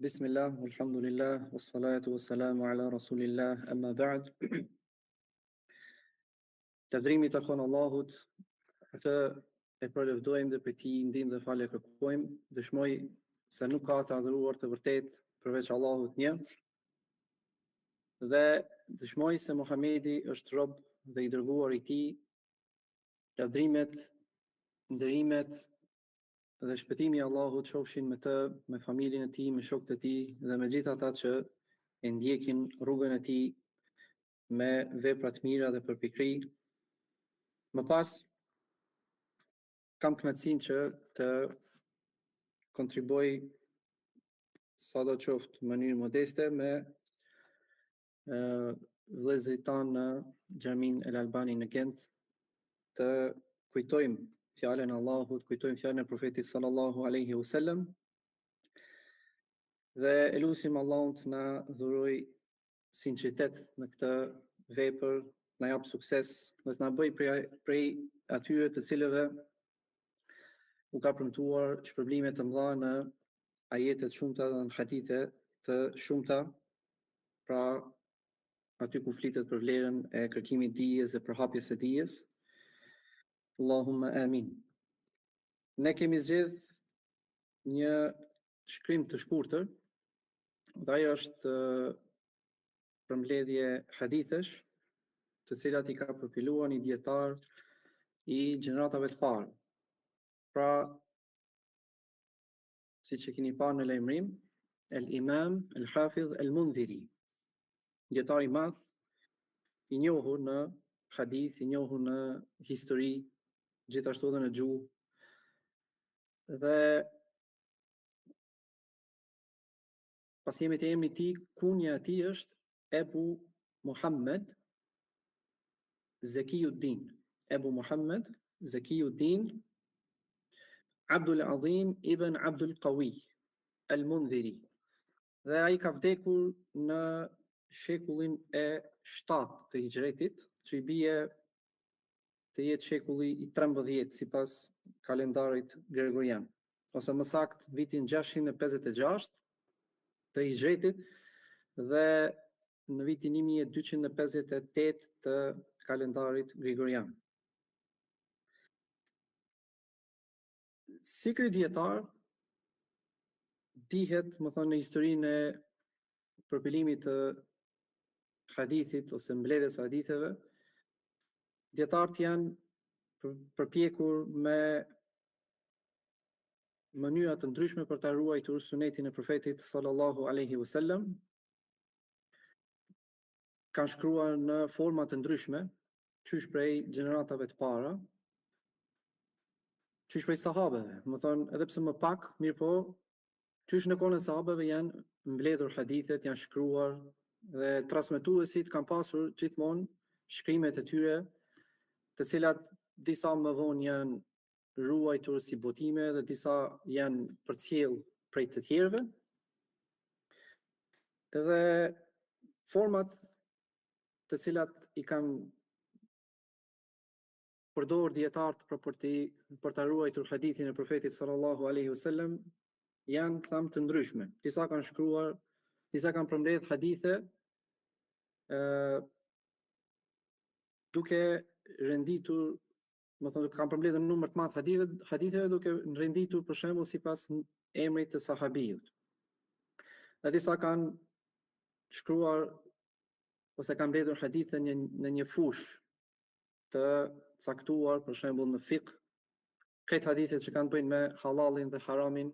Bismillah, alhamdulillah, wassalatu wassalamu ala rasulillah, amma ba'd. Lavdrimi takon Allahut, atë e përlevdojmë dhe për ti ndihmë dhe falje kërkojmë, dëshmoj se nuk ka të adhuruar të vërtet përveç Allahut një, dhe dëshmoj se Muhamedi është rob dhe i dërguar i tij. Lavdrimet, ndërimet dhe shpëtimi i Allahut qofshin me të, me familjen e tij, me shokët e tij dhe me gjithë ata që e ndjekin rrugën e tij me vepra të mira dhe përpikri. Më pas kam kënaqësinë që të kontribuoj sado qoftë në mënyrë modeste me vëllezërit tanë në Xhamin El Albani në Gent, të kujtojmë fjalën e Allahut, kujtojmë fjalën e profetit sallallahu alaihi wasallam dhe elusim Allahun të na dhuroj sinqeritet në këtë vepër, na jap sukses dhe të na bëj prej atyre të cilëve u ka premtuar shpërblime të mëdha në ajete të shumta dhe në hadithe të shumta, pra aty ku flitet për vlerën e kërkimit dijes dhe përhapjes së dijes. Allahumma amin. Ne kemi zgjedh një shkrim të shkurtër, dhe ajo është përmbledhje hadithesh, të cilat i ka përpiluar një dietar i gjeneratave të parë. Pra, siç e keni parë në lajmërim, El-Imam El-Hafidh El-Mundhiri, dietar i madh, i njohur në hadith, i njohur në histori, gjithashtu edhe në gjuhë. Dhe pas jemi të emri i tij, kunja e tij është Ebu Muhammed Zakiyuddin. Ebu Muhammed Zakiyuddin Abdul Azim ibn Abdul Qawi Al-Mundhiri. Dhe ai ka vdekur në shekullin e 7 të Hijretit, që i bie të jetë shekulli i 13 sipas kalendarit gregorian, ose më saktë vitin 656 të Hijretit dhe në vitin 1258 të kalendarit gregorian. Si ky dietar dihet, më thonë, në historinë e përpilimit të hadithit ose mbledhjes së haditheve, dietarët janë përpjekur me mënyra të ndryshme për ta ruajtur sunetin e profetit sallallahu alaihi wasallam. Kanë shkruar në forma të ndryshme, qysh prej gjeneratave të para, qysh prej sahabeve, më thonë, edhe pse më pak, mirë po, qysh në kohën e sahabeve janë mbledhur hadithet, janë shkruar, dhe transmetuesit kanë pasur gjithmonë shkrimet e tyre, të cilat disa më vonë janë ruajtur si botime dhe disa janë përcjell prej të tjerëve. Dhe format të cilat i kanë përdorur dietarët për ta ruajtur hadithin e profetit sallallahu alaihi wasallam janë të ndryshme. Disa kanë shkruar, disa kanë përmbledh hadithe duke renditur, më thonë, kanë përmbledhur në numër të madh haditheve duke renditur për shembull sipas emrit të sahabijut. Dhe disa kanë shkruar ose kanë mbledhur hadithe në një fushë të caktuar, për shembull në fiqh, këtë hadithet që kanë të bëjnë me halalin dhe haramin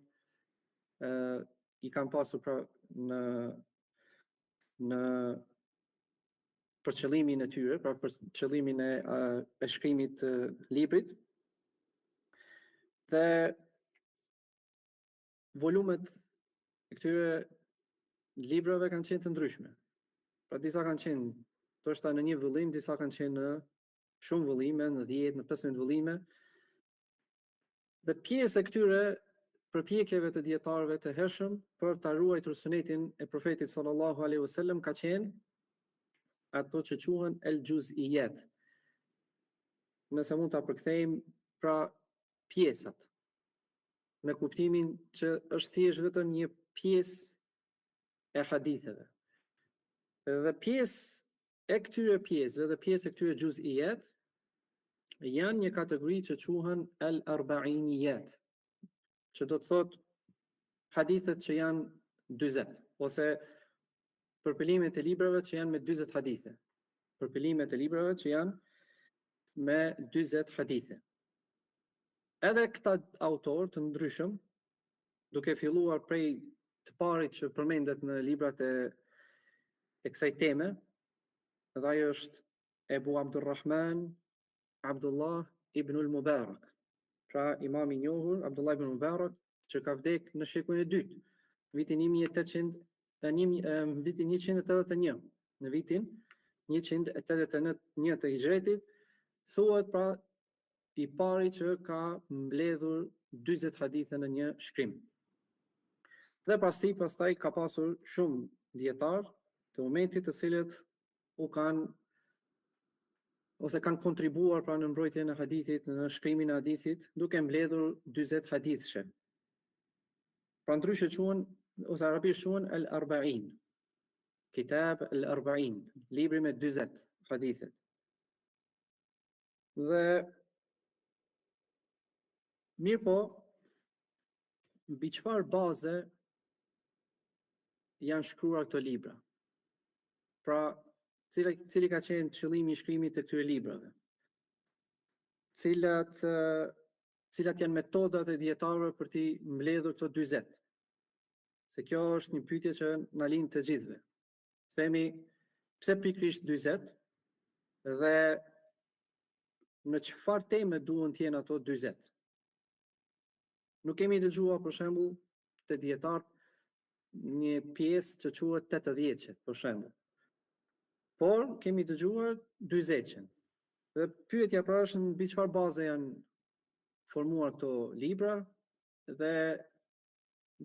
i kanë pasur pra në për qëllimin e tyre, pra për qëllimin e shkrimit të librit. Dhe volumet e këtyre librave kanë qenë të ndryshme. Pra disa kanë qenë ndoshta në një vëllim, disa kanë qenë në shumë vëllime, në 10, në 15 vëllime. Dhe pjesë e këtyre përpjekjeve të dietarëve të hershëm për ta ruajtur sunetin e profetit sallallahu alaihi wasallam ka qenë ato që quhen el-juz'iyat. Nëse mund ta përkthejmë, pra pjesat, në kuptimin që është thjesht vetëm një pjesë e haditheve. Dhe pjesë e këtyre pjesëve dhe pjesë e këtyre juz'ijet janë një kategori që quhen al-arba'iniyat, që do të thotë hadithet që janë 40, ose përpilimet e librave që janë me 40 hadithe. Përpilimet e librave që janë me 40 hadithe. Edhe këta autor të ndryshëm, duke filluar prej të parit që përmendet në librat e kësaj teme, dhe ajo është Ebu Abdurrahman Abdullah ibn al-Mubarak, pra imam i njohur Abdullah ibn Mubarak, që ka vdek në shekullin e dytë, vitin 181, në vitin 181 të hijretit, thuhet pra i pari që ka mbledhur 40 hadithe në një shkrim. Dhe pastaj ka pasur shumë dietar të umetit të cilët u kanë ose kanë kontribuar pra në mbrojtjen e hadithit, në shkrimin e hadithit, duke mbledhur 40 hadithshe. Pra ndryshe quhen, ose arabisht quhen al-arba'in, kitab al-arba'in, libri me 40 hadithet. Dhe mirë po, mbi çfarë baze janë shkruar këto libra? Pra, cili ka qenë qëllimi i shkrimit të këtyre librave? Cilat janë metodat e dietarëve për t'i mbledhur këto 40? Se kjo është një pyetje që na lind të gjithëve. Themi, pse pikërisht 40 dhe në çfarë teme duhen të jenë ato 40? Nuk kemi dëgjuar për shembull te dietar një pjesë që quhet 80-qet, për shembull. Por kemi dëgjuar 40-qen. Dhe pyetja pra është mbi çfarë baze janë formuar këto libra dhe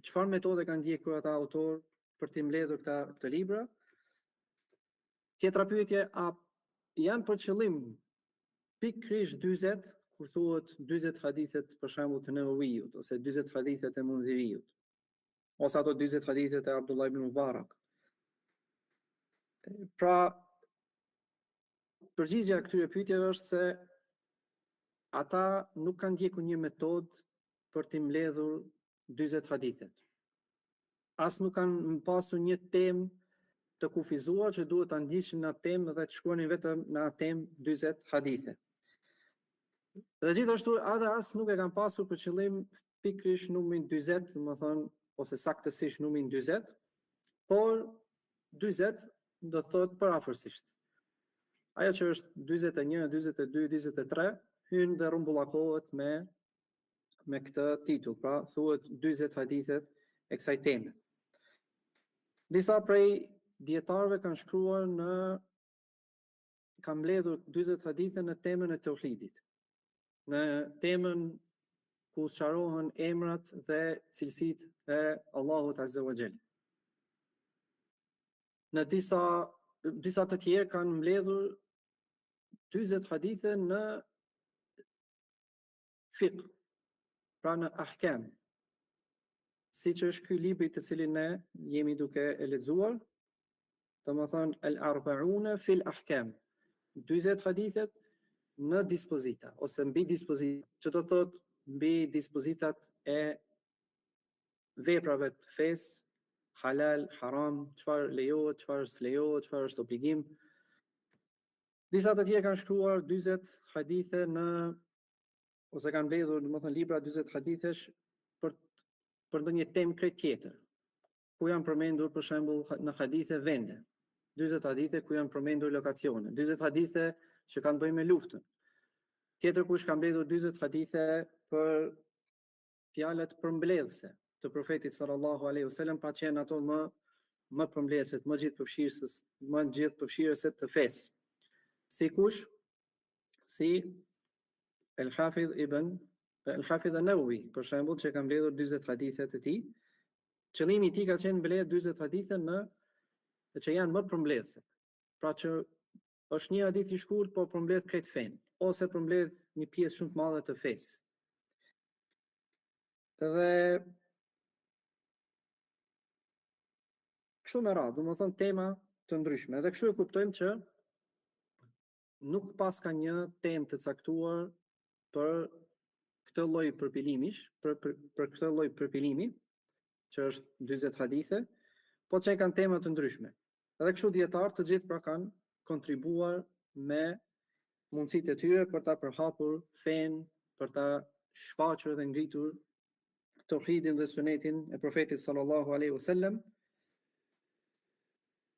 çfarë metode kanë ndjekur ata autor për të mbledhur këta libra. Tjetra pyetje, a janë për qëllim pikërisht 40, kur thuhet 40 hadithet për shembull të Nevawiut, ose 40 hadithet e Mundhiriut, ose ato 40 hadithet e Abdullah ibn Mubarak. Pra, përgjigjja e këtyre pyetjeve është se ata nuk kanë ndjekur një metodë për të mbledhur 40 hadithet. As nuk kanë pasur një temë të kufizuar që duhet ta ndiqnin në atë temë dhe të shkruanin vetëm në atë temë 40 hadithe. Dhe gjithashtu ata as nuk e kanë pasur për qëllim pikërisht numrin 40, domethënë ose saktësisht numrin 40, por 40 do të thotë përafërsisht. Ajo që është 41, 42, 43 hyn dhe rrumbullakohet me këtë titull, pra thuhet 40 hadithet e kësaj teme. Disa prej dietarëve kanë shkruar kanë mbledhur 40 hadithe në temën e tauhidit, në temën ku sqarohen emrat dhe cilësitë e Allahut Azza wa Jall. Në disa të tjerë kanë mbledhur 40 hadithe në fiqh, pra në ahkam, siç është ky libri të cilin ne jemi duke e lexuar, domethënë al-arba'una fil ahkam, 40 hadithet në dispozita ose mbi dispozita, që do të thotë mbi dispozitat e veprave të fesë, halal, haram, çfarë lejohet, çfarë s'lejohet, çfarë është obligim. Disa të tjerë kanë shkruar 40 hadithe ose kanë mbledhur, domethënë libra 40 hadithesh për ndonjë temë krejt tjetër, ku janë përmendur për shembull në hadithe vende, 40 hadithe ku janë përmendur lokacione, 40 hadithe që kanë bëjnë me luftën. Tjetër kush ka mbledhur 40 hadithe për fjalët përmbledhëse të profetit sallallahu alaihi wasallam, pa qenë ato më përmbledhëse, më gjithë përfshirëse të fesë. Si kush? Si Al-Hafidh an-Nawawi, për shembull, që ka mbledhur 40 hadithe të tij. Qëllimi i tij ka qenë mbledh 40 hadithe që janë më përmbledhëse. Pra që është një hadith i shkurt, por përmbledh krejt fen, ose përmbledh një pjesë shumë të madhe të fesë. Dhe kështu me radhë, domethënë tema të ndryshme. Dhe kështu e kuptojmë që nuk pas ka një temë të caktuar për këtë lloj përpilimish, për këtë lloj përpilimi, që është 40 hadithe, po që kanë tema të ndryshme. Edhe kështu dietarë të gjithë pra kanë kontribuar me mundësitë e tyre për ta përhapur fen, për ta shfaqur dhe ngritur tauhidin dhe sunetin e profetit sallallahu alaihi wasallam,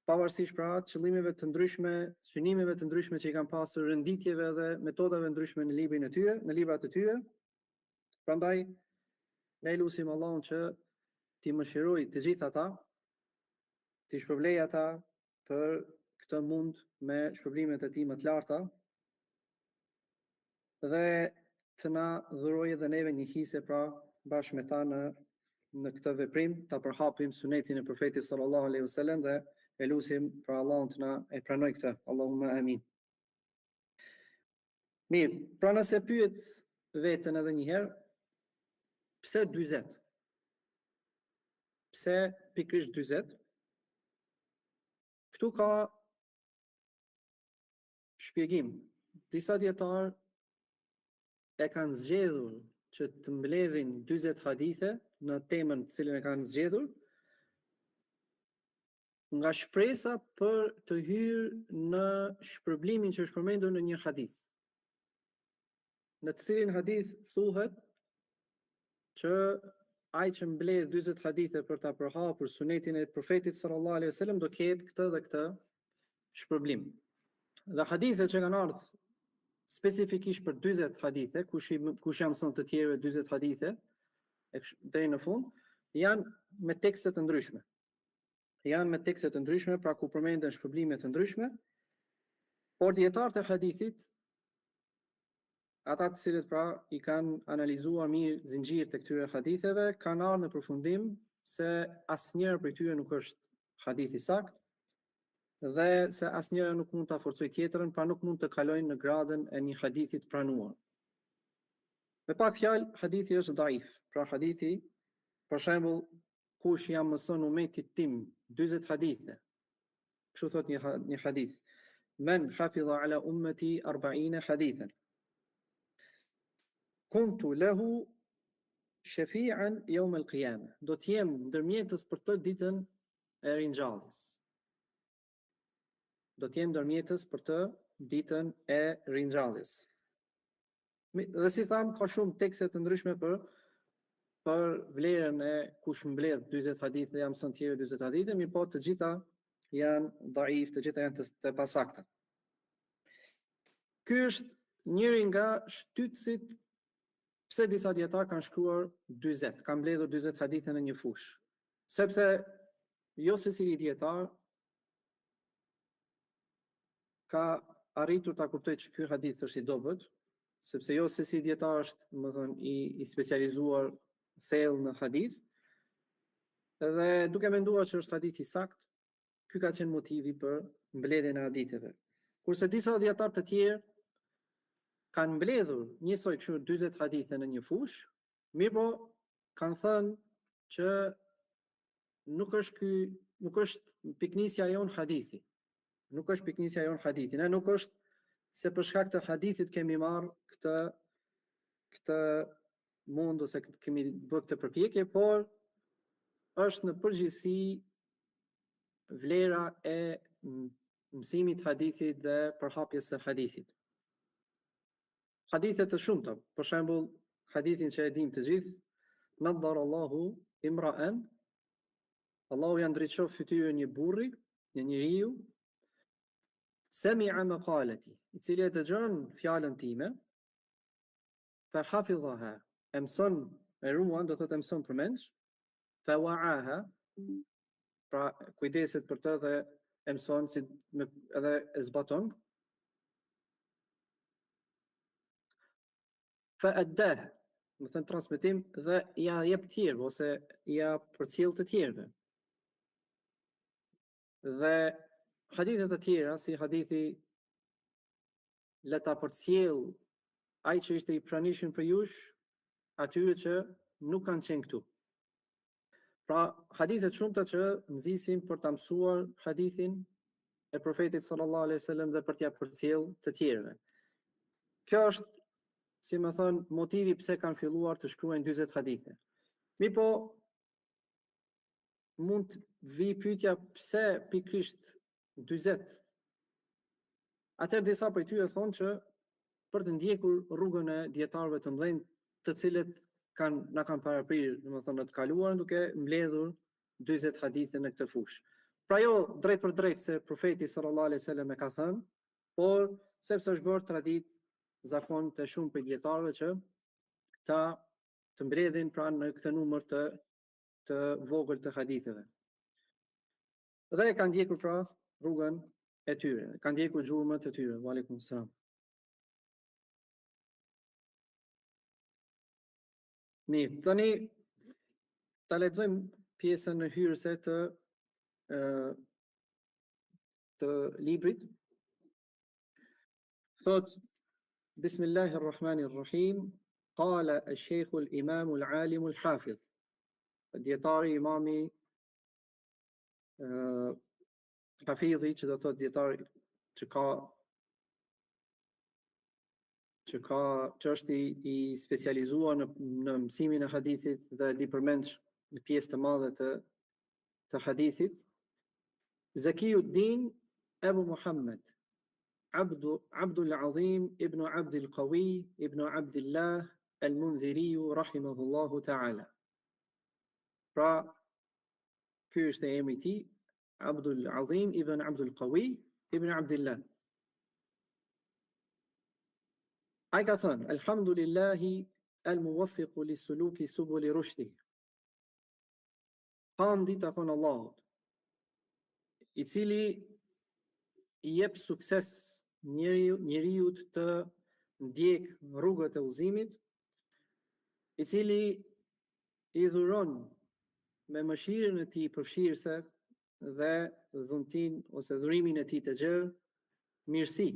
pavarësisht pra qëllimeve të ndryshme, synimeve të ndryshme që i kanë pasur, renditjeve dhe metodave ndryshme në librin e tyre, në librat e tyre. Prandaj ne lutim Allahun që t'i mëshirojë të gjithë ata, t'i shpërblej ata për këtë mund me shpërblimet e tij më të larta dhe të na dhurojë edhe neve një hise pra bashkë me ta në këtë veprim, ta përhapim sunetin e profetit sallallahu alaihi wasallam dhe e lutim për Allahun të na e pranoj këtë. Allahumma amin. Mirë, pra nëse pyet veten edhe një herë, pse 40? Pse pikërisht 40? Këtu ka shpjegim. Disa dietarë e kanë zgjedhur që të mbledhin 40 hadithe në temën të cilën e kanë zgjedhur, nga shpresa për të hyrë në shpërblimin që është përmendur në një hadith. Në të cilin hadith thuhet që ai që mbledh 40 hadithe për ta përhapur sunetin e profetit sallallahu alaihi wasallam do ketë këtë dhe këtë shpërblim. Dhe hadithet që kanë ardhur specifikisht për 40 hadithe, kush jam son të tjerëve 40 hadithe deri në fund, janë me tekste të ndryshme. Janë me tekste të ndryshme, pra ku përmenden shpërblime të ndryshme, por dietarët e hadithit, ata të cilët pra i kanë analizuar mirë zinxhirin e këtyre haditheve, kanë ardhur në përfundim se asnjëra prej tyre nuk është hadith i saktë dhe se asnjëra nuk mund ta forcojë tjetrën, pra nuk mund të kalojnë në gradën e një hadithi të pranuar. Me pak fjalë, hadithi është daif. Pra hadithi, për shembull, kush jam mëson umetit tim 40 hadithe. Kështu thot një hadith. Men hafidha ala ummati 40 hadithan. Kuntu lahu shafi'an yawm al-qiyamah. Do të jem ndërmjetës për të ditën e ringjalljes. Do të jem ndërmjetës për të ditën e ringjalljes. Dhe si tham, ka shumë tekste të ndryshme për vlerën e kush mbledh 40 hadithe, jam mëson tjerë 40 hadithe, mirë po të gjitha janë daif, të gjitha janë të pasakta. Ky është njëri nga shtytësit pse disa dietar kanë shkruar 40, kanë mbledhur 40 hadithe në një fushë. Sepse jo secili dietar ka arritur ta kuptojë që ky hadith është i dobët, sepse jo secili dietar është, domethënë, i specializuar thellë në hadith, dhe duke menduar që është hadith i saktë, ky ka qenë motivi për mbledhjen e haditheve. Kurse disa dietar të tjerë kanë mbledhur njësoj kështu 40 hadithe në një fushë, mirë po kanë thënë që nuk është piknisja jon hadithi. Nuk është piknisja jon hadithi. Ne nuk është se për shkak të hadithit kemi marrë këtë mund ose kemi bërë këtë përpjekje, por është në përgjithësi vlera e mësimit hadithit dhe përhapjes së hadithit. Hadithe të shumta, për shembull, hadithin që e dim të gjithë, nadhar Allahu imra'an, Allahu ja ndriçof fytyrën një burri, një njeriu, sami'a maqalati, i cili e dëgjon fjalën time, fa hafidhaha, e mëson, e ruan, do thotë e mëson përmendsh, fa wa'aha, pra kujdeset për të dhe e mëson edhe e zbaton, fa addah, më thënë transmetim, dhe ja jep tjerëve ose ja përcjell të tjerëve. Dhe hadithet e tjera, si hadithi le ta përcjell ai që ishte i pranishëm për jush, atyre që nuk kanë qenë këtu. Pra, hadithet shumëta që nxisim për ta mësuar hadithin e profetit sallallahu alaihi wasallam dhe për t'ia përcjell të tjerëve. Kjo është, si më thon, motivi pse kanë filluar të shkruajnë 40 hadithe. Po mund të vi pyetja pse pikërisht 40? Atëherë disa prej tyre thonë që për të ndjekur rrugën e dietarëve të mëdhenj, të cilët na kanë paraprirë, domethënë në të kaluarën, duke mbledhur 40 hadithe në këtë fushë. Pra jo drejt për drejt se profeti sallallahu alaihi wasallam e ka thënë, por sepse është bërë traditë zakon të shumë prej dietarëve që të mbledhin pra në këtë numër të vogël të haditheve. Dhe e kanë ndjekur pra rrugën e tyre, kanë ndjekur gjurmët e tyre. Wa alaikum salam. Mirë, tani ta lexojmë pjesën e hyrëse të librit. Thot: Bismillahirrahmanirrahim. Qala al-Sheikhu al-Imam al-Alim al-Hafiz. Dietari imami Hafidhi, që do thot dietari që është i specializuar në mësimin e hadithit dhe di përmendsh në pjesë të madhe të hadithit. Zakiuddin Abu Muhammad Abdul Azim ibn Abdul Qawi ibn Abdullah al-Mundhiri rahimahullahu ta'ala. Pra, ky është emri i tij, Abdul Azim ibn Abdul Qawi ibn Abdullah. Ai ka thënë: Alhamdulillahi al-muwaffiqu lis-suluki subuli rushdi. Hamdi takon Allahut, i cili i jep sukses njeriut të ndjek rrugët e udhëzimit, i cili i dhuron me mëshirën e tij përfshirëse dhe dhuntin ose dhurimin e tij të gjerë mirësi.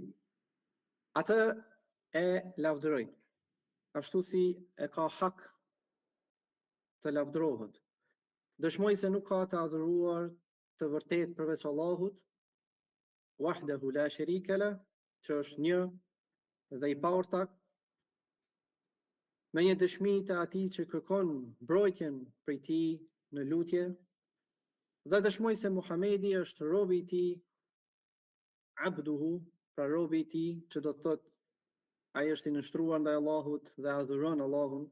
Atë e lavdëroj, ashtu si e ka hak të lavdërohet. Dëshmoj se nuk ka të adhuruar të vërtet përveç Allahut, wahdahu la sharika lah, që është një dhe i paortak, me një dëshmi të atij që kërkon mbrojtjen prej tij në lutje, dhe dëshmoj se Muhamedi është robi i tij, abduhu, pra robi i tij, që do të thotë ai është i nështruar ndaj Allahut dhe adhuron Allahun,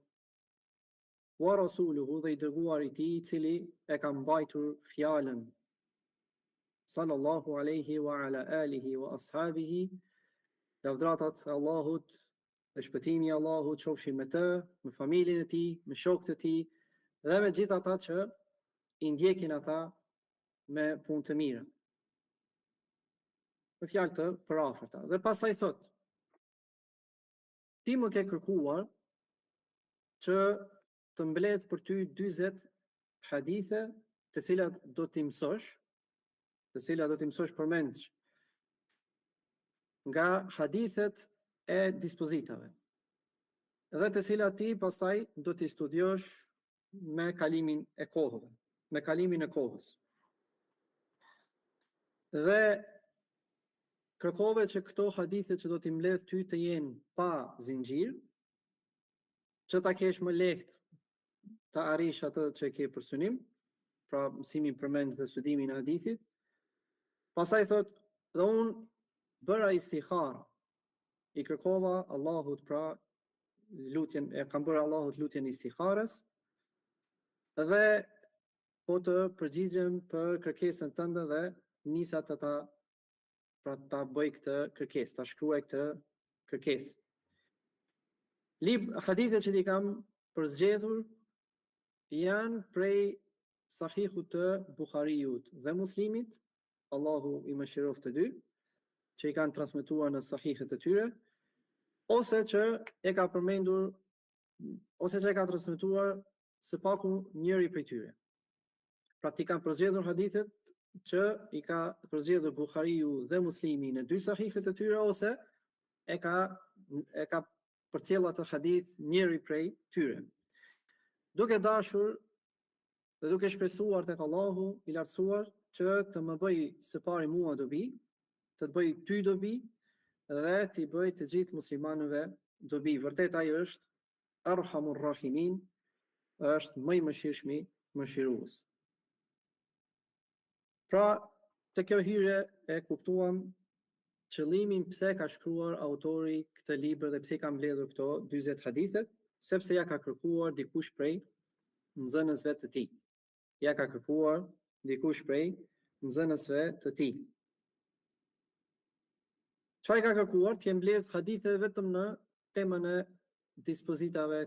wa rasuluhu, dhe i dërguar i tij, i cili e ka mbajtur fjalën, sallallahu alaihi wa ala alihi wa ashabihi, lavdratat e Allahut dhe shpëtimi i Allahut qofshin me të, me familjen e tij, me shokët e tij dhe me gjithë ata që i ndjekin ata me punë të mira. Me fjalë të përafërta. Dhe pastaj thot: Ti më ke kërkuar që të mbledh për ty 40 hadithe, të cilat do t'i mësosh, përmendsh nga hadithet e dispozitave, dhe të cilat ti pastaj do t'i studiosh me kalimin e kohës. Dhe kërkove që këto hadithe që do t'i mbledh ty të jenë pa zinxhir, që ta kesh më lehtë ta arrish atë që ke për synim, pra mësimin përmend dhe studimin e hadithit. Pastaj thot: dhe unë bëra istikhara, i kërkova Allahut, pra lutjen e kam bërë Allahut lutjen e istikharës, dhe po të përgjigjem për kërkesën tënde dhe nisa ta bëj këtë kërkesë, ta shkruaj këtë kërkesë. Hadithet që i kam përzgjedhur janë prej Sahihut të Buhariut dhe Muslimit, Allahu i mëshiroft të dy, që i kanë transmetuar në sahihet e tyre, ose që e ka përmendur, ose që e ka transmetuar së paku njëri prej tyre. Pra ti kanë përzgjedhur hadithet që i ka përzgjedhur Buhariu dhe Muslimi në dy sahihet e tyre, ose e ka përcjell atë hadith njëri prej tyre, duke dashur dhe duke shpresuar tek Allahu i lartësuar që të më bëj së pari mua dobi, të bëj ty dobi dhe t'i bëj të gjithë muslimanëve dobi. Vërtet ai është Arhamur Rahimin, është më i mëshirshmi, mëshirues. Pra, të kjo hyrje e kuptuam qëllimin pse ka shkruar autori këtë libër dhe pse ka mbledhur këto 40 hadithet, sepse ja ka kërkuar dikush prej nxënësve të tij. Ja ka kërkuar dikush prej nxënësve të tij. Çfarë ka kërkuar? Të mbledh hadithe vetëm në temën e dispozitave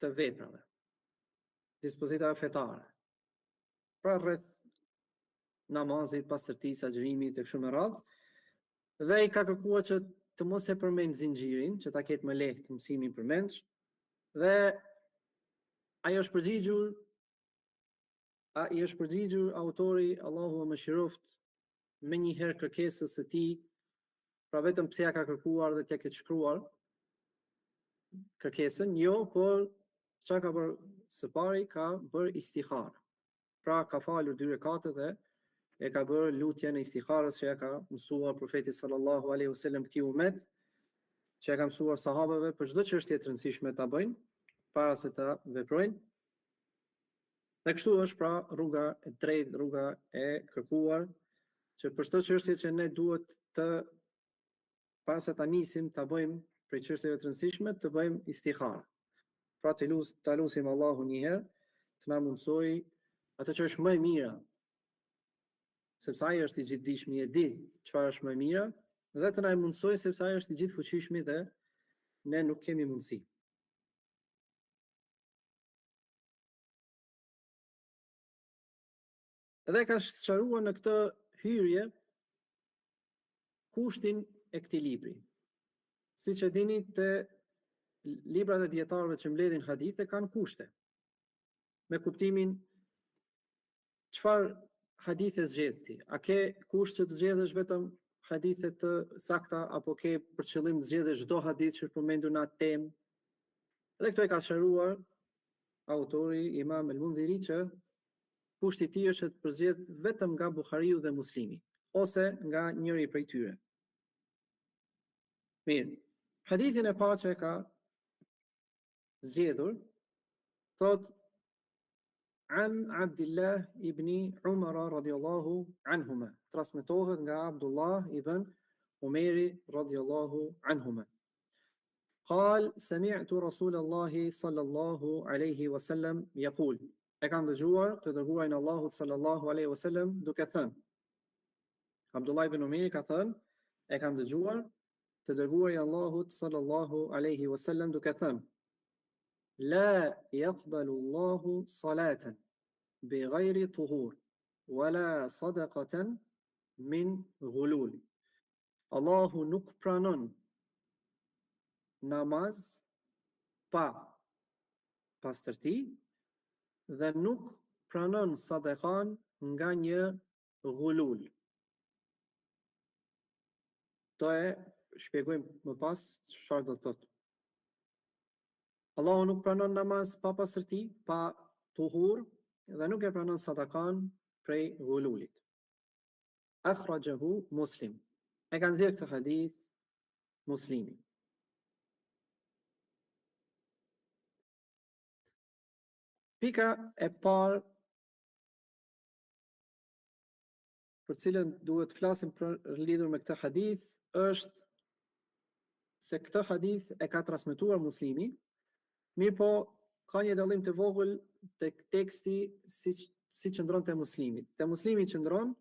të veprave, dispozitave fetare. Pra rreth namazit, pastërtisë, agjërimit e kështu me radhë, dhe i ka kërkuar që të mos e përmend zinxhirin, që ta ketë më lehtë mësimin përmendsh, dhe ai është përgjigjur autori, Allahu më mëshiroft, me një herë kërkesës së tij, pra vetëm pse ja ka kërkuar dhe t'ja ketë shkruar kërkesën, jo, por çka ka bërë së pari, ka bërë istikhara. Pra ka falur 2 rekate dhe e ka bërë lutjen e istikharës që ja ka mësuar profeti sallallahu alaihi wasallam këtij umet, që ja ka mësuar sahabeve për çdo çështje të rëndësishme ta bëjnë para se ta veprojnë. Dhe kështu është pra rruga e drejtë, rruga e kërkuar, që për çdo çështje që ne duhet të para se ta nisim ta bëjmë për çështjeve të rëndësishme, të bëjmë istikhara. Pra ta lutim Allahun një herë të na mundsojë atë që është më e mira, sepse ai është i gjithdijshmi, e di çfarë është më e mira, dhe të na e mundsojë sepse ai është i gjithfuqishmi dhe ne nuk kemi mundësi. Edhe ka sqaruar në këtë hyrje kushtin e këtij libri. Siç e dini, te librat e dietarëve që mbledhin hadithe kanë kushte. Me kuptimin çfarë hadithe zgjedh ti? A ke kusht që të zgjedhësh vetëm hadithe të sakta, apo ke për qëllim të zgjedhësh çdo hadith që është përmendur në atë temë? Dhe këto e ka sqaruar autori Imam el-Mundhiri që kushti i tij është të përzgjedh vetëm nga Buhariu dhe Muslimi, ose nga njëri prej tyre. Mirë, hadithin e parë që e ka zgjedhur thot an Abdullah ibn Umar radhiyallahu anhuma, transmetohet nga Abdullah ibn Umeri radhiyallahu anhuma. قال سمعت رسول الله صلى الله عليه وسلم يقول, e kam dëgjuar të dërguarin e Allahut sallallahu alaihi wasallam duke thënë. Abdullah ibn Umeri ka thënë, e kam dëgjuar të dërguarin e Allahut sallallahu alaihi wasallam duke thënë: La yaqbalu Allahu salatan bighayri tuhur wala sadaqatan min ghulul. Allahu nuk pranon namaz pa pastërti dhe nuk pranon sadekan nga një ghulul. Do e shpjegojmë më pas çfarë do të thotë. Allahu nuk pranon namaz pa pastërti, pa tuhur, dhe nuk e pranon sadakan prej ghululit. Akhrajahu Muslim. E kanë nxjerrë këtë hadith Muslimi. Pika e parë për cilën duhet flasim për lidhur me këtë hadith është se këtë hadith e ka transmetuar Muslimi, mirë po ka një dallim të vogël tek teksti si qëndron te Muslimi. Te Muslimi qëndron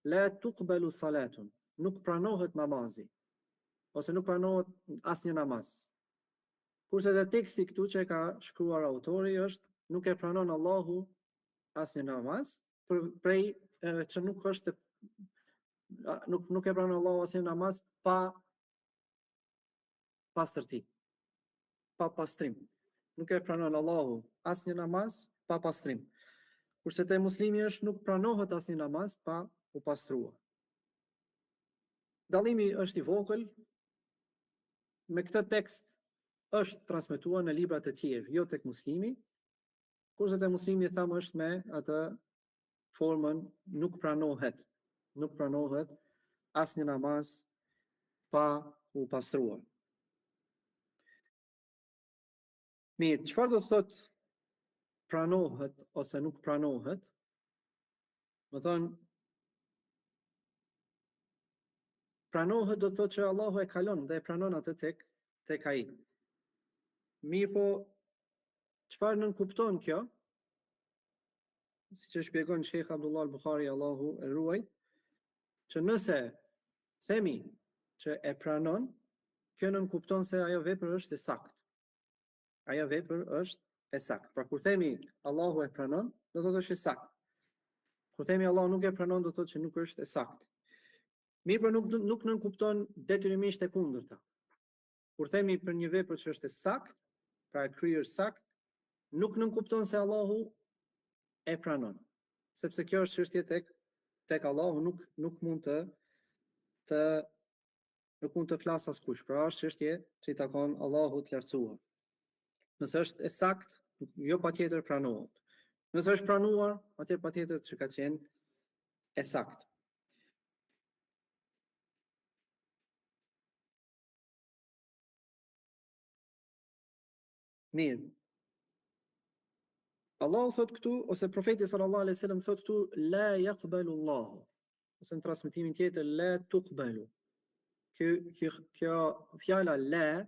la tuqbalu salatun, nuk pranohet namazi, ose nuk pranohet asnjë namaz. Kurse te teksti këtu që e ka shkruar autori është nuk e pranon Allahu asnjë namaz, prej që nuk është nuk e pranon Allahu asnjë namaz pa pastërti, pa pastrim. Nuk e pranon Allahu asnjë namaz pa pastrim. Kurse te Muslimi është nuk pranohet asnjë namaz pa u pastruar. Dallimi është i vogël. Me këtë tekst është transmetuar në librat e tjerë, jo tek Muslimi, kurse te muslimi thamë është me atë formën nuk pranohet asnjë namaz pa u pastruar. Mirë, çfarë do thot pranohet ose nuk pranohet? Do thonë pranohet do thot që Allahu e kalon dhe e pranon atë tek ai. Mirë po, çfarë nënkupton kjo? Siç e shpjegon Sheikh Abdullah al-Bukhari, Allahu e ruaj, që nëse themi që e pranon, kjo nënkupton se ajo vepër është e saktë. Ajo vepër është e saktë. Pra kur themi Allahu e pranon, do thotë është e saktë. Kur themi Allahu nuk e pranon, do thotë që nuk është e saktë. Mirë, por nuk nënkupton detyrimisht e kundërta. Kur themi për një vepër që është e saktë, pra e kryer saktë, nuk nënkupton se Allahu e pranon. Sepse kjo është çështje tek Allahu, nuk mund të flas askush. Pra është çështje që i takon Allahut të lartësuar. Nëse është e saktë, jo patjetër pranohet. Nëse është pranuar, atëherë patjetër që ka qenë e saktë. Mirë. Allahu thot këtu, ose profeti sallallahu alaihi wasallam thot këtu, la yaqbalu Allahu. Ose në transmetimin tjetër, la tuqbalu. Kjo fjala la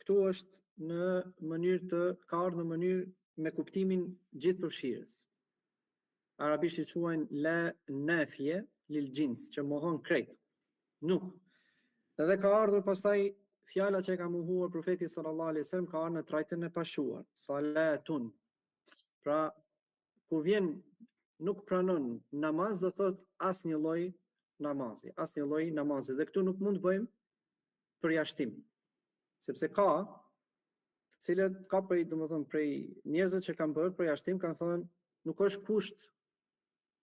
këtu është në mënyrë ka ardhur në mënyrë me kuptimin gjithëpërfshirës. Arabisht i quajnë la nafie lil jins, që mohon krejt. Nuk. Edhe ka ardhur pastaj fjala që ka mohuar profeti sallallahu alaihi wasallam ka ardhur në trajtën e pashuar, salatun. Pra, kur vjen nuk pranon namaz, do thot asnjë lloj namazi, asnjë lloj namazi. Dhe këtu nuk mund të bëjmë përjashtim. Sepse ka të cilët ka prej njerëzve që kanë bërë përjashtim, kanë thënë nuk është kusht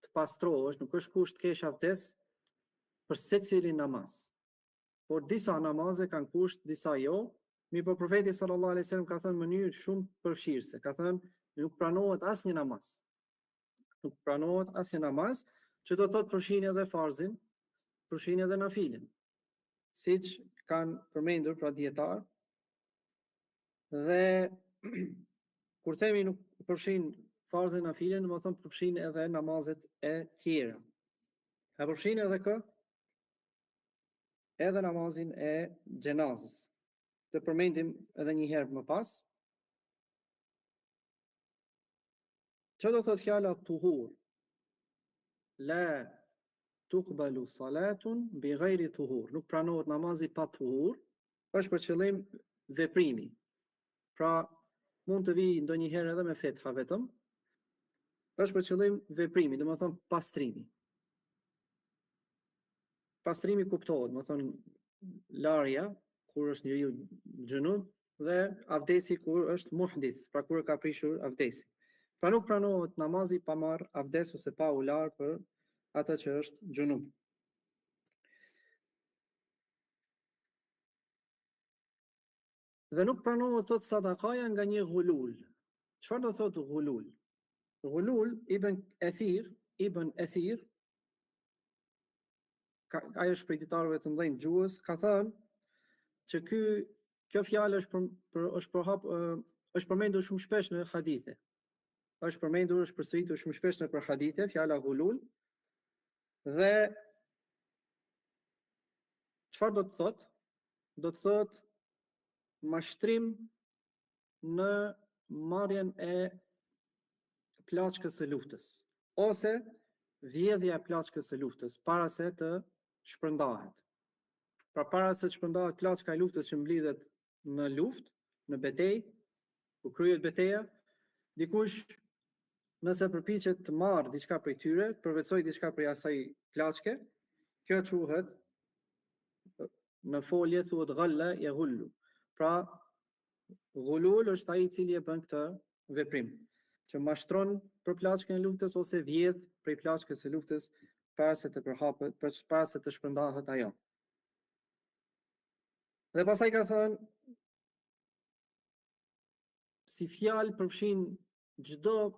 të pastrohesh, nuk është kusht të kesh abdes për secilin namaz. Por disa namaze kanë kusht, disa jo. Mirë, po profeti sallallahu alaihi wasallam ka thënë në mënyrë shumë përfshirëse, ka thënë nuk pranohet asnjë namaz. Nuk pranohet asnjë namaz, që do thotë përfshin edhe farzin, përfshin edhe nafilin. Siç kanë përmendur pra dietar. Dhe kur themi nuk përfshin farzin nafilin, do të thonë përfshin edhe namazet e tjera. A përfshin edhe kë? Edhe namazin e xhenazës. Të përmendim edhe një herë më pas. Çfarë do thotë fjala tuhur? La tuqbalu salatun bighayri tuhur. Nuk pranohet namazi pa tuhur, është për qëllim veprimi. Pra, mund të vijë ndonjëherë edhe me fetha vetëm. Është për qëllim veprimi, do të thonë pastrimi. Pastrimi kuptohet, do të thonë larja kur është njeriu xhunub dhe abdesi kur është muhdith, pra kur ka prishur abdesi. Pra nuk pranohet namazi pa marr abdes ose pa u lar për atë që është xhunub. Dhe nuk pranohet thot sadakaja nga një ghulul. Çfarë do thot ghulul? Ghulul Ibn Athir, ajo është prej dietarëve të mëdhenj gjuhës, ka thënë që kjo fjalë është përmendur shumë shpesh në hadithe. Është përsëritur shumë shpesh në hadithe, fjala ghulul. Dhe çfarë do të thotë? Do të thotë mashtrim në marrjen e plaçkës së luftës, ose vjedhja e plaçkës së luftës para se të shpërndahet. Pra para se të shpërndahet plaçka e luftës që mblidhet në luftë, në betejë, ku kryhet betejë, dikush nëse përpiqet të marrë diçka prej tyre, përvetsoj diçka prej asaj plaçke, kjo quhet në folje thuhet ghalla yaghullu. Pra ghulul është ai i cili e bën këtë veprim, që mashtron për plaçkën e luftës ose vjedh prej plaçkës së luftës para se të përhapet, para se të shpërndahet ajo. Dhe pastaj ka thënë si fjalë përfshin çdo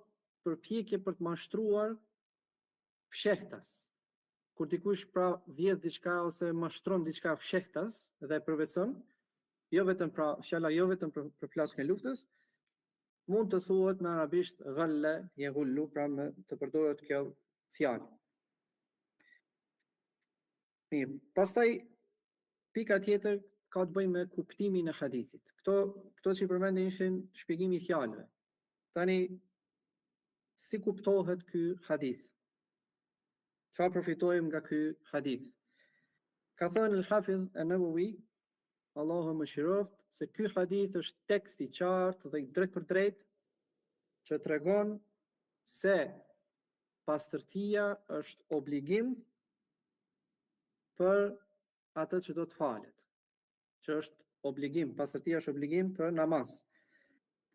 përpjekje për të mashtruar fshehtas. Kur dikush pra vjedh diçka ose mashtron diçka fshehtas dhe e përvetson, jo vetëm pra fjala jo vetëm për plasjen e luftës, mund të thuhet në arabisht ghalla yaghullu, pra me të përdoret kjo fjalë. Mirë, pastaj pika tjetër ka të bëjë me kuptimin e hadithit. Këto që përmendin ishin shpjegimi i fjalëve. Tani si kuptohet ky hadith? Çfarë përfitojmë nga ky hadith? Ka thënë al-Hafidh an-Nawawi, Allahu më shiroft, se ky hadith është tekst i qartë dhe i drejt për drejt që tregon se pastërtia është obligim për atë që do të falet. Që është obligim, pastërtia është obligim për namaz.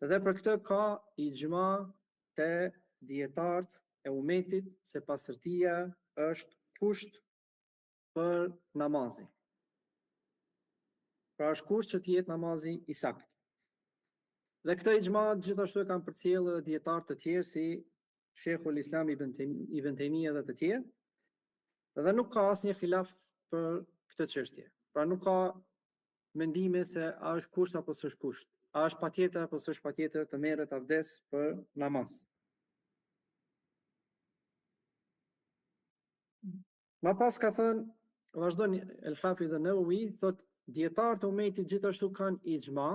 Dhe për këtë ka ixhma te dietarët e umetit se pastërtia është kusht për namazin. Pra është kusht që të jetë namazi i saktë. Dhe këtë ixhma gjithashtu e kanë përcjellë edhe dietarë të tjerë si Sheikhul Islam Ibn Taymija dhe të tjerë. Dhe nuk ka asnjë xhilaf për këtë çështje. Pra nuk ka mendime se a është kusht apo s'është kusht. A është patjetër apo s'është patjetër të merret avdes për namaz. Ma pas ka thënë, vazhdon el-Hafidh an-Nawawi, thot dietarët e umetit gjithashtu kanë ixhma,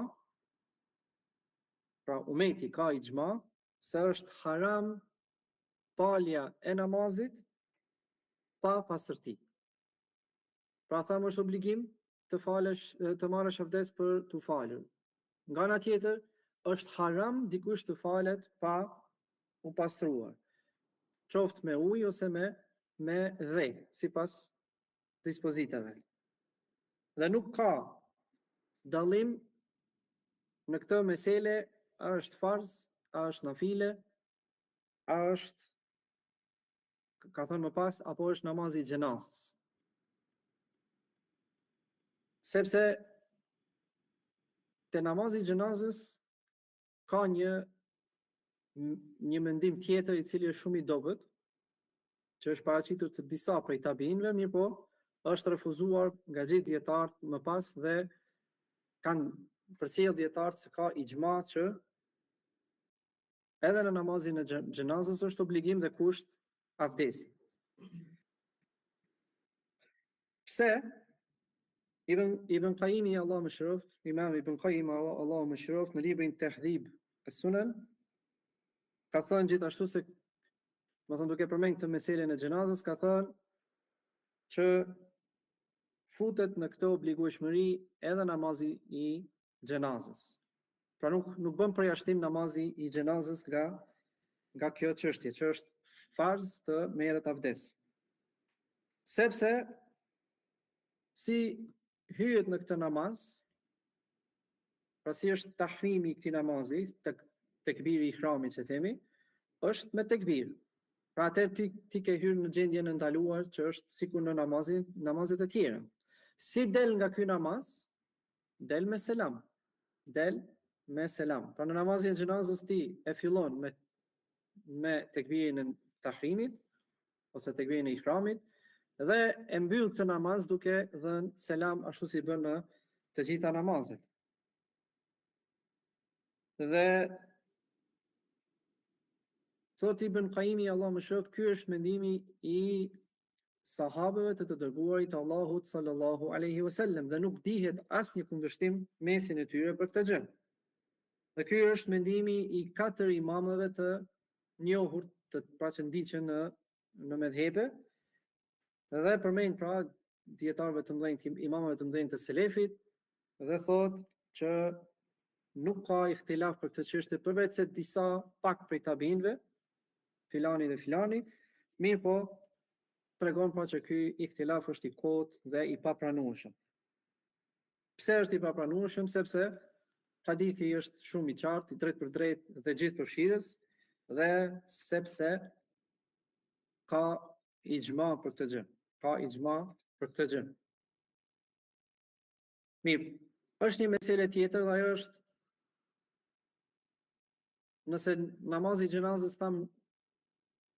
pra umeti ka ixhma se është haram palja e namazit pa pastërti. Pra thamë është obligim të marrësh avdes për të falur. Nga ana tjetër është haram dikush të falet pa u pastruar. Qoftë me ujë ose me dhej, sipas dispozitave. Dhe nuk ka dallim në këtë mesele, a është farz, a është nafile, a është, ka thënë më pas, apo është namazi i xhenazës. Sepse te namazi i xhenazës ka një mendim tjetër i cili është shumë i dobët, që është paraqitur të disa prej tabiinëve, mirë po është refuzuar nga gjithë dietarët më pas dhe kanë përcjellë dietarët se ka ixhma që edhe në namazin e xhenazës është obligim dhe kusht avdesi. Pse? Ibn Qayyim Allahu më shiroft, Imam Ibn Qayyim Allahu më shiroft në librin Tahdhib as-Sunan ka thënë gjithashtu se, më thënë duke përmend këtë meselen e xhenazës, ka thënë që futet në këtë obligueshmëri edhe namazi i xhenazës. Pra nuk bën përjashtim namazi i xhenazës nga kjo çështje, që është farz të merret avdes. Sepse si hyhet në këtë namaz, pra si është tahrimi i këtij namazi, tekbiri i ihramit që themi, është me tekbir. Pra atëherë ti ke hyrë në gjendjen e ndaluar që është sikur në namazet e tjera. Si del nga ky namaz? Del me selam. Pra në namazin e xhenazës ti e fillon me tekbirin e tahrimit ose tekbirin e ihramit dhe e mbyll këtë namaz duke dhënë selam ashtu si bën në të gjitha namazet. Dhe thot Ibn Qayyim Allahu më shiroft, ky është mendimi i sahabëve të dërguarit Allahut sallallahu alaihi wasallam dhe nuk dihet asnjë kundërshtim mesin e tyre për këtë gjë. Dhe ky është mendimi i 4 imamëve të njohur, pra që ndiqen në medhhebe, dhe përmend pra dietarëve të mëdhenj, imamëve të mëdhenj të selefit, dhe thotë që nuk ka ihtilaf për këtë çështje përveç se disa pak prej tabiinëve, filani dhe filani, mirë po tregon pra që ky ihtilaf është i kotë dhe i papranueshëm. Pse është i papranueshëm? Sepse hadithi është shumë i qartë, i drejt për drejt dhe gjithëpërfshirës, dhe sepse ka ixhma për këtë gjë. Mirë, është një mesele tjetër dhe ajo është nëse namazi i xhenazës tham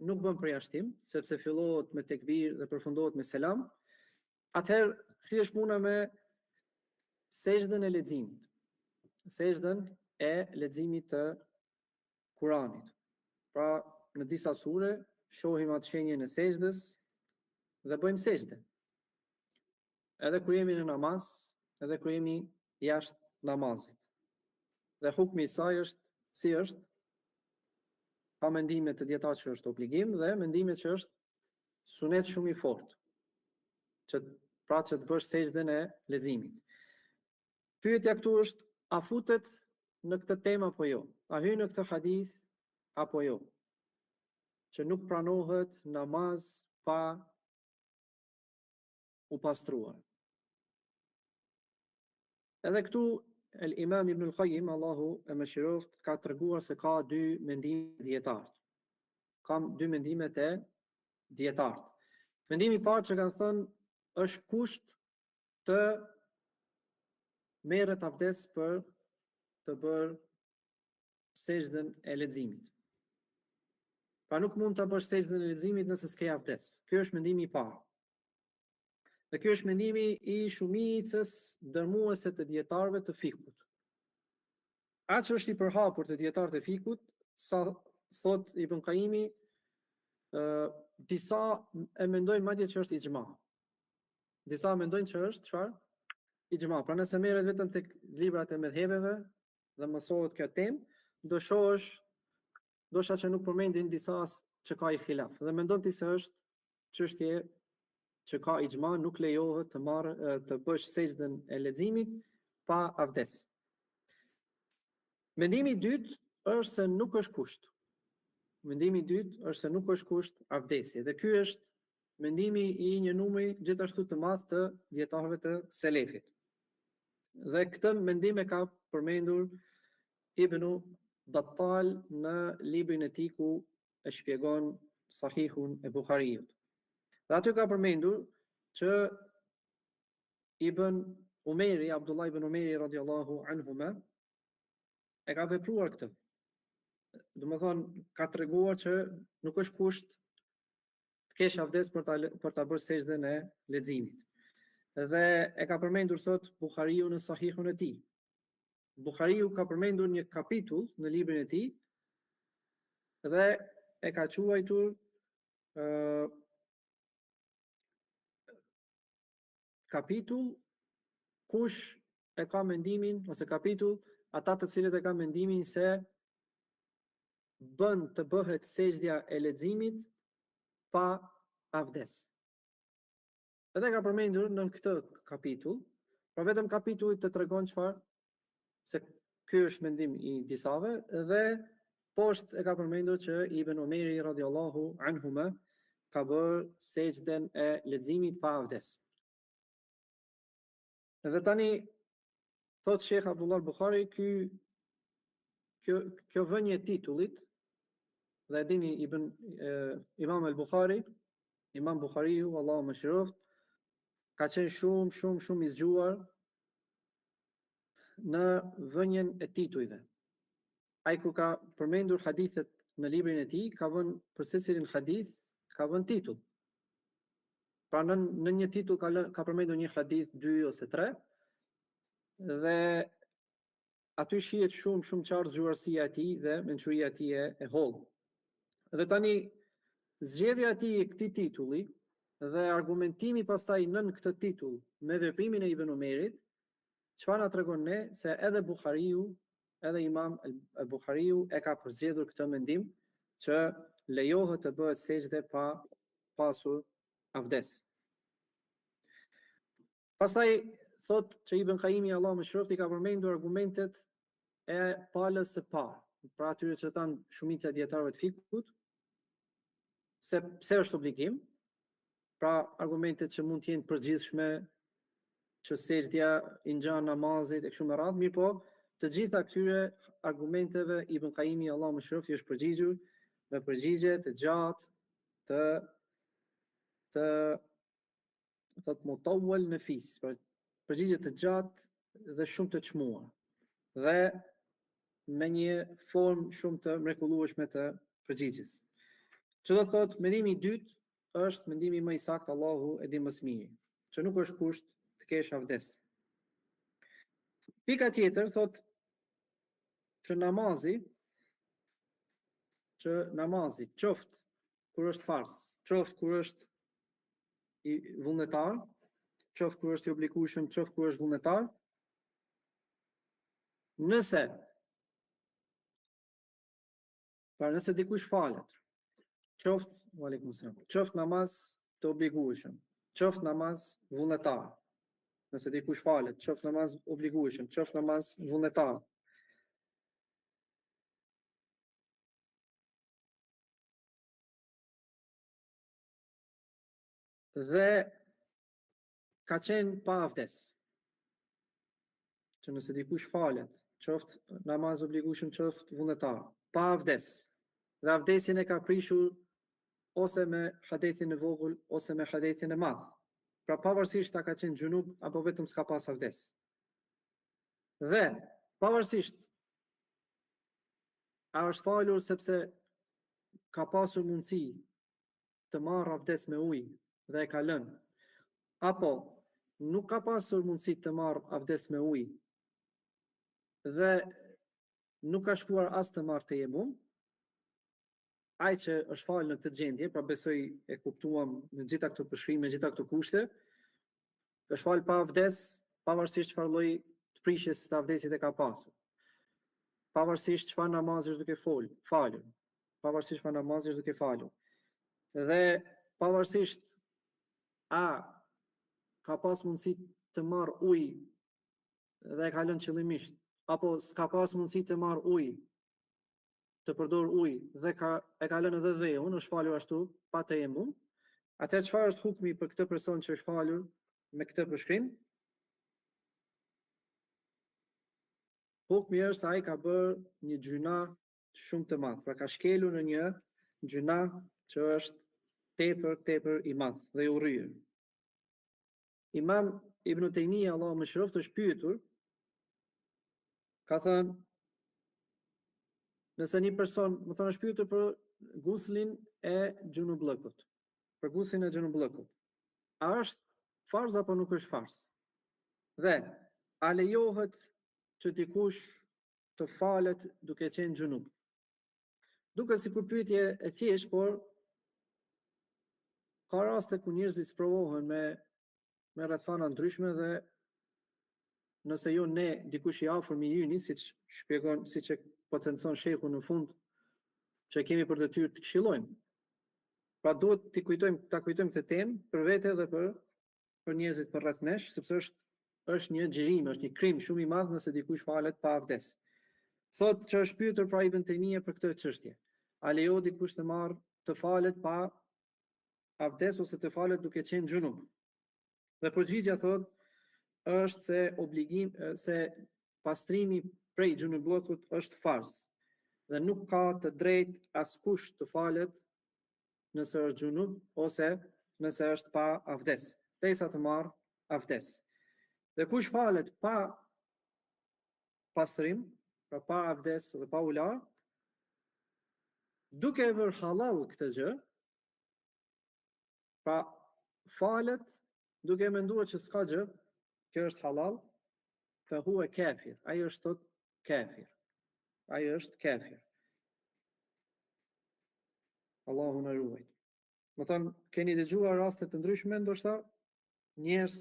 nuk bën përjashtim, sepse fillohet me tekbir dhe përfundohet me selam, atëherë thjesht puna me sejdën e leximit. Sejdën e leximit të Kuranit. Pra, në disa sure shohim atë shenjën e sejdës dhe bëjmë sejdë. Edhe kur jemi në namaz, edhe kur jemi jashtë namazit. Dhe hukmi i saj është si është, ka mendime të dietarëve që është obligim dhe mendime që është sunet shumë i fortë. Që të bësh sejdën e leximit. Pyetja këtu është, a futet në këtë temë apo jo? A hyn në këtë hadith apo jo? Që nuk pranohet namaz pa u pastruar. Edhe këtu Imam Ibn al-Qayyim, Allahu e mëshiroft, ka treguar se ka dy mendime dietarë. Ka dy mendime të dietarë. Mendimi i parë që kanë thënë është kusht të merret abdes për të bërë sejdën e leximit. Pra nuk mund të bësh sejdën e leximit nëse s'ke abdes. Ky është mendimi i parë. Dhe ky është mendimi i shumicës dërmuese të dietarëve të fikut. Atë që është i përhapur të dietarëve të fikut, sa thot Ibn Qayyimi, disa e mendojnë madje që është ixhma. Disa mendojnë që është çfarë? Ixhma. Pra nëse merret vetëm tek librat e mëdhëbeve dhe mësohet kjo temë, do shohësh ndoshta që nuk përmendin disa që ka i khilaf. Dhe mendon ti se është çështje që ka ixhma, nuk lejohet të bësh sejdën e leximit pa abdes. Mendimi i dytë është se nuk është kusht. Mendimi i dytë është se nuk është kusht abdesi. Dhe ky është mendimi i një numri gjithashtu të madh të dietarëve të selefit. Dhe këtë mendim e ka përmendur Ibn Battal në librin e tij ku e shpjegon Sahihun e Buhariut. Dhe aty ka përmendur që Abdullah ibn Umeri radiallahu anhuma e ka vepruar këtë. Do të thonë, ka treguar që nuk është kusht të kesh abdes për ta bërë sejdën e leximit. Dhe e ka përmendur thot Buhariu në Sahihun e tij. Buhariu ka përmendur një kapitull në librin e tij dhe e ka quajtur kapitull kush e ka mendimin, ose kapitull ata të cilët e ka mendimin se bën të bëhet sejdja e leximit pa abdes. Edhe ka përmendur në këtë kapitull, por vetëm kapitulli të tregon çfarë, se ky është mendim i disave, dhe poshtë e ka përmendur që Ibn Umeri radiallahu anhuma ka bërë sejdën e leximit pa abdes. Dhe tani thot Sheikh Abdullah Buhari, kjo vënje titullit, dhe dini Imam al-Buhari, Imam Buhariu, Allahu mëshiroft, ka qenë shumë i zgjuar në vënjen e titujve. Ai kur ka përmendur hadithet në librin e tij, ka vënë për secilin hadith ka vënë titull. Pra në një titull ka përmendur një hadith, 2 ose 3, dhe aty shihet shumë qartë zgjuarësia e tij dhe mençuria e tij e hollë. Dhe tani zgjedhja e tij e këtij titulli dhe argumentimi pastaj nën këtë titull me veprimin e Ibn Umerit, çfarë na tregon ne se edhe Buhariu, edhe Imam al-Buhariu e ka përzgjedhur këtë mendim që lejohet të bëhet sejdë pa pasur abdes. Pastaj thot që Ibn Qayyimi, Allahu mëshiroft, i ka përmendur argumentet e palës së parë, pra atyre që thanë shumica e dietarëve të fikut, se pse është obligim, pra argumentet që mund të jenë përgjithshme, që sejdja i ngjan namazit e kështu me radhë, mirë po, të gjitha këtyre argumenteve Ibn Qayyimi, Allahu mëshiroft, i është përgjigjur me përgjigje të gjatë thot mutawwal nafis, përgjigje të gjatë dhe shumë të çmuar. Dhe me një formë shumë të mrekullueshme të përgjigjes. Që do thotë, mendimi i dytë është mendimi më i saktë, Allahu e di më së miri, që nuk është kusht të kesh avdes. Pika tjetër thotë që namazi qoftë kur është fars, qoftë kur është i vullnetar, qoftë kur është i obligueshëm, qoftë kur është vullnetar, nëse dikush falet, qoftë namaz të obligueshëm, qoftë namaz vullnetar, nëse dikush falet, qoftë namaz obligueshëm, qoftë namaz vullnetar, dhe ka qenë pa avdes, që nëse dikush falet, qoftë namaz obligueshëm, qoftë vullnetar, pa avdes, dhe avdesin e ka prishur ose me hadethin e vogël ose me hadethin e madh. Pra pavarësisht ta ka qenë gjunub apo vetëm s'ka pas avdes. Dhe pavarësisht a është falur sepse ka pasur mundësi të marrë avdes me ujë dhe e ka lënë, apo nuk ka pasur mundësi të marrë avdes me ujë dhe nuk ka shkuar as të marrë tejemum, ai që është falë në këtë gjendje, pra besoj e kuptuam me gjitha këto përshkrime, me gjitha këto kushte, është falë pa avdes, pavarësisht çfarë lloji të prishjes të avdesit e ka pasur. Pavarësisht çfarë namazi është duke falur. Pavarësisht çfarë namazi është duke falur. Dhe pavarësisht a ka pas mundësi të marrë ujë dhe e ka lënë qëllimisht, apo s'ka pas mundësi të marrë ujë, të përdor ujë dhe e ka lënë edhe dheun, është falur ashtu pa tejemum, atëherë çfarë është hukmi për këtë person që është falur me këtë përshkrim? Hukmi është se ai ka bërë një gjuna shumë të madh, pra ka shkelur në një gjuna që është tepër i madh dhe i urryer. Imam Ibn Taymija, Allahu më shëroft, është pyetur, ka thënë, nëse një person, më thonë, është pyetur për guslin e xhunublëkut. Për guslin e xhunublëkut. A është farz apo nuk është farz? Dhe a lejohet që dikush të falet duke qenë xhunub? Duket sikur pyetje e thjeshtë, por ka raste ku njerëzit sprovohen me rrethana ndryshme dhe nëse jo ne dikush i afër me jyni, siç e potencon shehu në fund, që kemi për detyrë të këshillojmë. Pra duhet ta kujtojmë këtë temë për vete dhe për njerëzit për rreth nesh, sepse është një xhirim, është një krim shumë i madh nëse dikush falet pa avdes. Thotë që është pyetur pra Ibn Taymija për këtë çështje. A lejo dikush të falet pa avdes ose të falet duke qenë xhunub? Dhe përgjigjja thotë është se pastrimi prej xhunublokut është farz dhe nuk ka të drejtë askush të falet nëse është xhunub ose nëse është pa avdes, derisa të marrë avdes. Dhe kush falet pa pastrim, pra pa avdes dhe pa ular, duke e bërë halal këtë gjë, pra falet duke menduar që s'ka gjë, kjo është halal, fa huwa kafir, ai është thot kafir. Ai është kafir. Allahu na ruaj. Më thënë, keni dëgjuar raste të ndryshme, ndoshta njerëz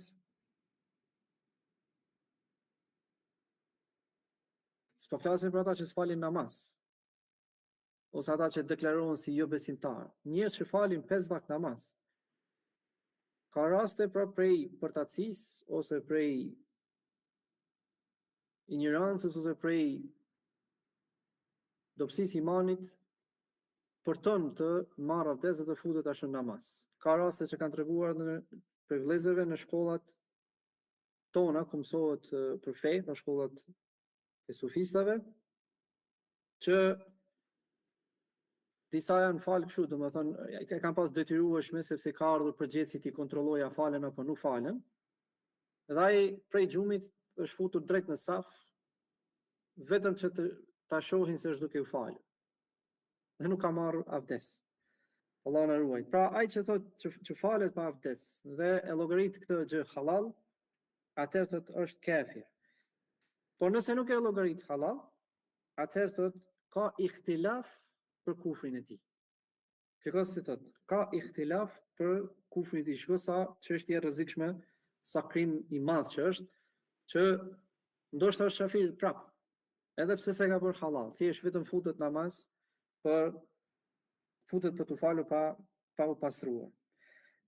s'po flasin për ata që s'falin namaz, ose ata që deklarohen si jo besimtar. Njerëz që falin 5 vakt namaz. Ka raste pra prej përtacis ose prej ignorancës ose prej dobësisë imanit përton të marrë avdes dhe të futet ashtu në namaz. Ka raste që kanë treguar për vëllezërve në shkollat tona ku mësohet për fe, në shkollat e sufistëve, që disa janë falë kështu, domethënë e kanë pas detyrueshme sepse ka ardhur përgjithësi ti kontrollojë a falen apo nuk falen. Dhe ai prej xhumit është futur drejt në saf, vetëm që të ta shohin se është duke u falë. Dhe nuk ka marrë abdes. Allah na ruaj. Pra ai që thotë që falet pa abdes dhe e llogarit këtë gjë halal, atëherë thotë është kafir. Por nëse nuk e llogarit halal, atëherë thotë ka ihtilaf për kufrin e tij. Shiko si thotë, ka ihtilaf për kufrin e tij. Shiko sa çështje e rrezikshme, sa krim i madh që është, që ndoshta është kafir prap. Edhe pse s'e ka bërë halal, thjesht vetëm futet namaz për të falur pa u pastruar.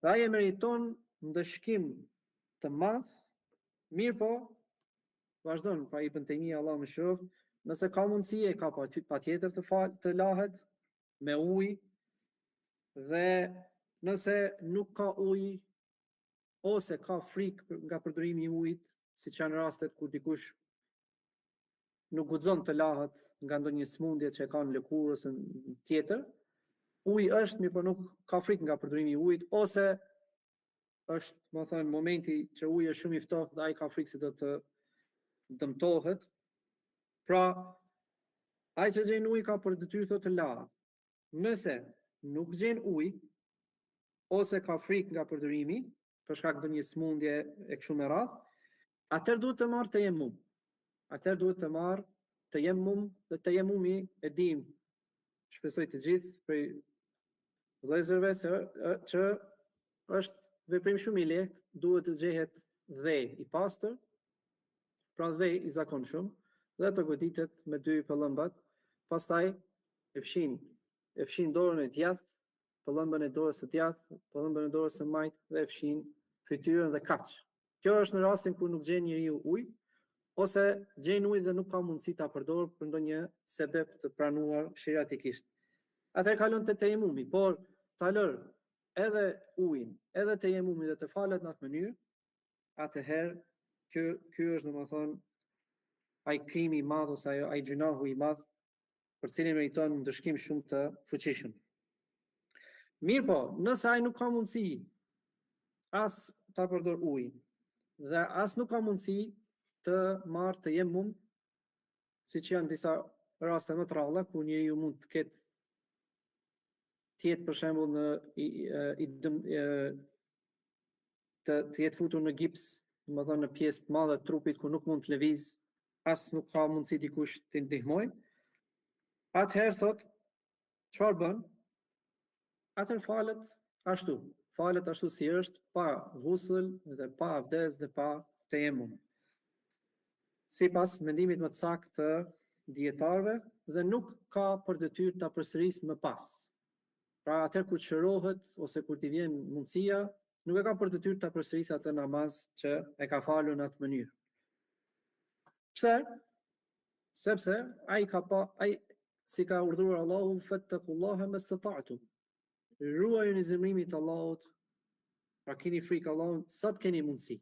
Dhe ai e meriton ndëshkim të madh, mirë po, vazhdon, pa Ibn Taymija Allah më shëroft, nëse ka mundësi e ka patjetër të lahet me ujë, dhe nëse nuk ka ujë ose ka frikë nga përdorimi i ujit, siç janë rastet kur dikush nuk guxon të lahet nga ndonjë smundje që e ka në lëkurë ose tjetër, uji është, mirë po nuk ka frikë nga përdorimi i ujit, ose është, më thënë, momenti që uji është shumë i ftohtë dhe ai ka frikë se do të dëmtohet. Pra, ai që gjen ujë ka për detyrë thotë të lahet. Nëse nuk gjen ujë ose ka frikë nga përdorimi, për shkak të ndonjë smundje e kështu me radhë, atëherë duhet të marrë tejemmum. Atëherë duhet të marrë tejemmum, dhe tejemmumi e dim, shpresoj të gjithë prej vëllezërve që është veprim shumë i lehtë, duhet të gjehet dhej i pastër, pra dhej i zakonshëm, dhe të goditet me 2 pëllëmbat, pastaj e fshin dorën e djathtë, pëllëmbën e dorës së djathtë, pëllëmbën e dorës së majtë dhe e fshin fytyrën dhe kaq. Kjo është në rastin kur nuk gjen njeriu ujë, ose gjen ujë dhe nuk ka mundësi ta përdorë për ndonjë sebeb të pranuar sheriatikisht. Atëherë kalon te tejemmumi, por ta lër edhe ujin, edhe tejemmumin dhe të falet në atë mënyrë, atëherë ky është domethënë ai krimi i madh ose ai gjunahu i madh për cilin meriton ndëshkim shumë të fuqishëm. Mirë po, nëse ai nuk ka mundësi as ta përdor ujin dhe as nuk ka mundësi të marrë tejemmum, siç janë disa raste më të rralla ku njeriu mund të jetë për shembull të jetë futur në gips, domethënë në pjesë të madhe të trupit ku nuk mund të lëviz, as nuk ka mundësi dikush t'i ndihmojë. Atëherë thotë, çfarë bën? Atëherë falet ashtu si është, pa ghusl dhe pa abdes dhe pa tejemmum. Sipas mendimit më të saktë të dietarëve, dhe nuk ka për detyrë ta përsërisë më pas. Pra atëherë kur shërohet ose kur t'i vjen mundësia, nuk e ka për detyrë ta përsërisë atë namaz që e ka falur në atë mënyrë. Pse? Sepse ai si ka urdhëruar Allahu, fattaqullaha mastata'tum. Ruajuni zemrimin e Allahut, pra keni frikë Allahut sa të keni mundësi.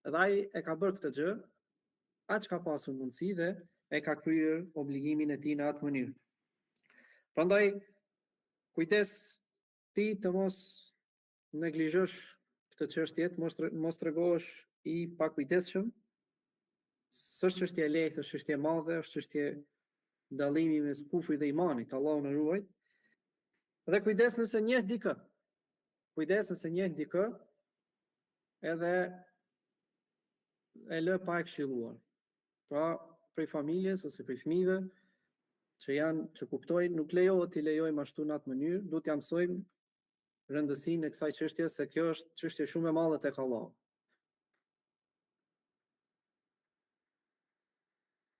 Edhe ai e ka bërë këtë gjë, aq ka pasur mundësi dhe e ka kryer obligimin e tij në atë mënyrë. Prandaj kujdes ti të mos neglizhosh këtë çështje, mos tregohesh i pakujdesshëm. S'është çështje e lehtë, është çështje e madhe, është çështje dallimi mes kufrit dhe imanit, Allahu na ruaj. Dhe kujdes nëse njeh dikë, edhe e lë pa e këshilluar. Pra, prej familjes ose prej fëmijëve që kuptojnë, nuk lejohet t'i lejojmë ashtu në atë mënyrë, duhet t'ia mësojmë rëndësinë e kësaj çështje, se kjo është çështje shumë e madhe tek Allahu.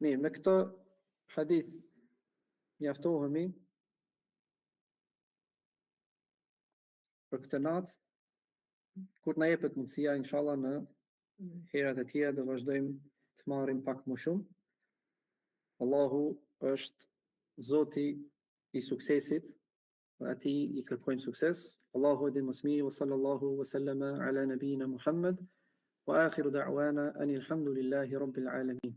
Mirë, me këtë hadith mjaftohemi për këtë natë, kur na jepet mundësia, inshallah në herat e tjera do vazhdojmë të marrim pak më shumë. Allahu është Zoti i suksesit, atij i kërkojmë sukses. Allahu e din më së miri, wa sallallahu wa sallama ala nabiyina Muhammad, wa akhiru da'wana anil hamdulillahi rabbil alamin.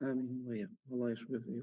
Amin. Allah shpëlbej.